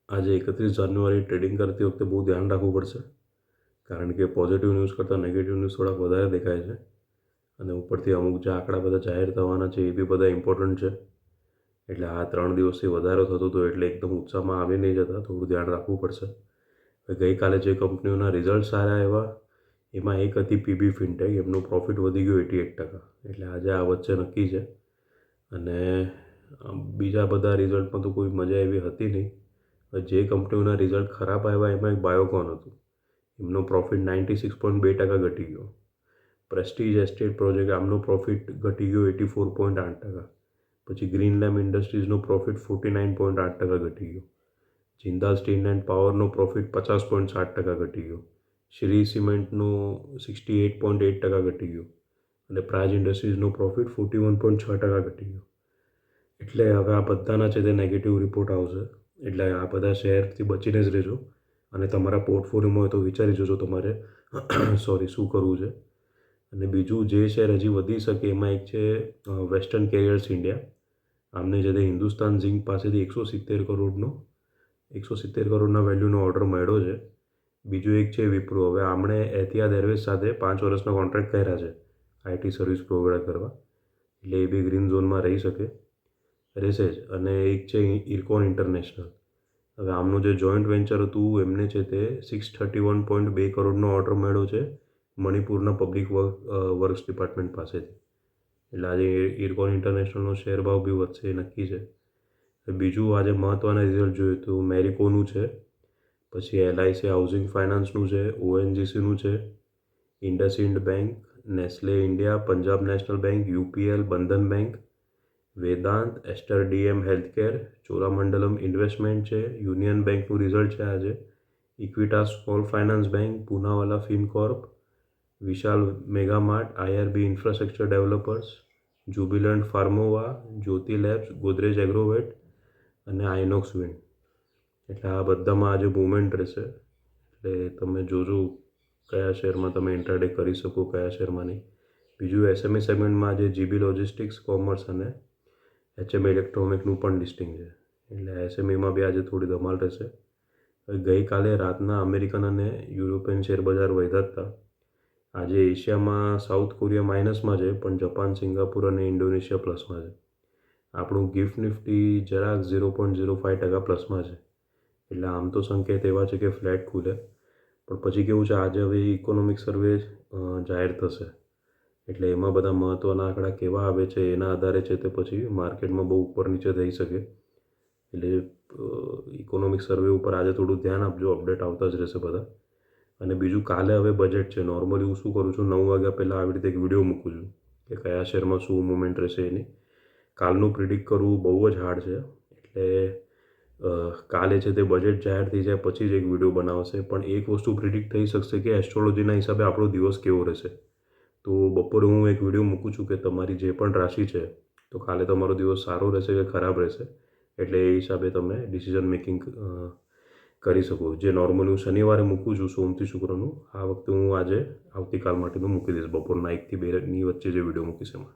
આજે 31 જાન્યુઆરી ટ્રેડિંગ કરતી વખતે બહુ ધ્યાન રાખવું પડશે, કારણ કે પોઝિટિવ ન્યૂઝ કરતાં નેગેટિવ ન્યૂઝ થોડાક વધારે દેખાય છે. અને ઉપરથી અમુક જે આંકડા બધા જાહેર થવાના છે એ બી બધા ઇમ્પોર્ટન્ટ છે. એટલે આ 3 દિવસથી વધારો થતો હતો એટલે એકદમ ઉત્સાહમાં આવી નહીં જતા, થોડું ધ્યાન રાખવું પડશે. ગઈકાલે જે કંપનીઓના રિઝલ્ટ સારા આવ્યા એમાં એક હતી પીબી ફિનટેક. એમનું પ્રોફિટ વધી ગયું 88%. એટલે આજે આ વચ્ચે નક્કી છે. અને બીજા બધા રિઝલ્ટમાં તો કોઈ મજા એવી હતી નહીં. જે કંપનીઓના રિઝલ્ટ ખરાબ આવ્યા એમાં એક બાયોકોન હતું. એમનો પ્રોફિટ 96.2% ઘટી ગયો. પ્રેસ્ટીજ એસ્ટેટ પ્રોજેક્ટ, આમનો પ્રોફિટ ઘટી ગયો 84.8%. પછી ગ્રીનલેમ ઇન્ડસ્ટ્રીઝનો પ્રોફિટ 49.8% ઘટી ગયો. જિંદાલ સ્ટીલ એન્ડ પાવરનો પ્રોફિટ 50.7% ઘટી ગયો. શ્રી સિમેન્ટનો 68.8% ઘટી ગયો. અને પ્રાજ ઇન્ડસ્ટ્રીઝનો પ્રોફિટ 41.6% ઘટી ગયો. એટલે હવે આ બધાના છે તે નેગેટિવ રિપોર્ટ આવશે. એટલે આ બધા શેરથી બચીને જ રહેજો. અને તમારા પોર્ટફોલિયોમાં હોય તો વિચારી જોજો તમારે શું કરવું છે. અને બીજું જે શેર હજી વધી શકે એમાં એક છે વેસ્ટર્ન કેરિયર્સ ઇન્ડિયા. આમને જે તે હિન્દુસ્તાન ઝિંક પાસેથી 170 કરોડના વેલ્યુનો ઓર્ડર મળ્યો છે. બીજું એક છે વિપ્રો. હવે આમણે એતિહાદ એરવેઝ સાથે 5 વર્ષના કોન્ટ્રાક્ટ કર્યા છે આઈટી સર્વિસ પ્રોવાઈડ કરવા. એટલે એ બી ગ્રીન ઝોનમાં રહેશે જ. અને એક છે ઇરકોન ઇન્ટરનેશનલ. હવે આમનું જે જોઈન્ટ વેન્ચર હતું એમને છે તે 631.2 કરોડનો ઓર્ડર મળ્યો છે મણિપુરના પબ્લિક વર્ક્સ ડિપાર્ટમેન્ટ પાસેથી. એટલે આજે ઇરકોન ઇન્ટરનેશનલનો શેર ભાવ બી વધશે એ નક્કી છે. બીજું આજે મહત્ત્વના રિઝલ્ટ જોયું તો મેરિકોનું છે, પછી એલઆઈસી હાઉસિંગ ફાઇનાન્સનું છે, ઓએનજીસીનું છે, IndusInd Bank, Nestle India, Punjab National Bank, UPL, Bandhan Bank, Vedanta, Aster DM Healthcare, Cholamandalam Investment છે, યુનિયન બેંકનું રિઝલ્ટ છે આજે, Equitas Small Finance Bank, Poonawalla Fincorp, Vishal Mega Mart, IRB Infrastructure Developers, Jubilant Pharmova, Jyothy Labs, Godrej Agrovet અને આઇનોક્સ વિન્ડ. એટલે આ બધામાં આજે મૂવમેન્ટ રહેશે. એટલે તમે જોજો કયા શેરમાં તમે ઇન્ટ્રાડે કરી શકો, કયા શેરમાં નહીં. બીજું એસએમઈ સેગમેન્ટમાં આજે જીબી લોજિસ્ટિક્સ, કોમર્સ અને એચએમ ઇલેક્ટ્રોનિકનું પણ લિસ્ટિંગ છે. એટલે એસએમઈમાં બી આજે થોડી ધમાલ રહેશે. ગઈકાલે રાતના અમેરિકન અને યુરોપિયન શેર બજાર વધ્યા હતા. આજે એશિયામાં સાઉથ કોરિયા માઇનસમાં છે, પણ જાપાન, સિંગાપુર અને ઇન્ડોનેશિયા પ્લસમાં છે. આપણું ગિફ્ટ નિફ્ટી જરાક 0.05% પ્લસમાં છે. એટલે આમ તો સંકેત એવા છે કે ફ્લેટ ખુલે, પણ પછી કેવું છે આજે હવે ઇકોનોમિક સર્વે જાહેર થશે. એટલે એમાં બધા મહત્ત્વના આંકડા કેવા આવે છે એના આધારે છે તે પછી માર્કેટમાં બહુ ઉપર નીચે થઈ શકે. એટલે ઇકોનોમિક સર્વે ઉપર આજે થોડું ધ્યાન આપજો, અપડેટ આવતા જ રહેશે બધા. અને બીજું કાલે હવે બજેટ છે. નોર્મલી હું શું કરું છું, 9 વાગ્યા પહેલાં આવી રીતે એક વિડીયો મૂકું છું કે કયા શેરમાં શું મુવમેન્ટ રહેશે એની. કાલનું પ્રિડિક્ટ કરવું બહુ જ હાર્ડ છે. એટલે કાલે છે તે બજેટ જાહેર થઈ જાય પછી જ એક વિડીયો બનાવશે. પણ એક વસ્તુ પ્રિડિક્ટ થઈ શકશે કે એસ્ટ્રોલોજીના હિસાબે આપણો દિવસ કેવો રહેશે. તો બપોરે હું એક વિડીયો મૂકું છું કે તમારી જે પણ રાશિ છે તો કાલે તમારો દિવસ સારો રહેશે કે ખરાબ રહેશે. એટલે એ હિસાબે તમે ડિસિઝન મેકિંગ કરી શકો. જે નોર્મલી હું શનિવારે મૂકું છું સોમથી શુક્રનું, આ વખતે હું આવતીકાલ માટેનું મૂકી દઈશ બપોરના 1 થી 2ની વચ્ચે જે વિડીયો મૂકીશ એમાં.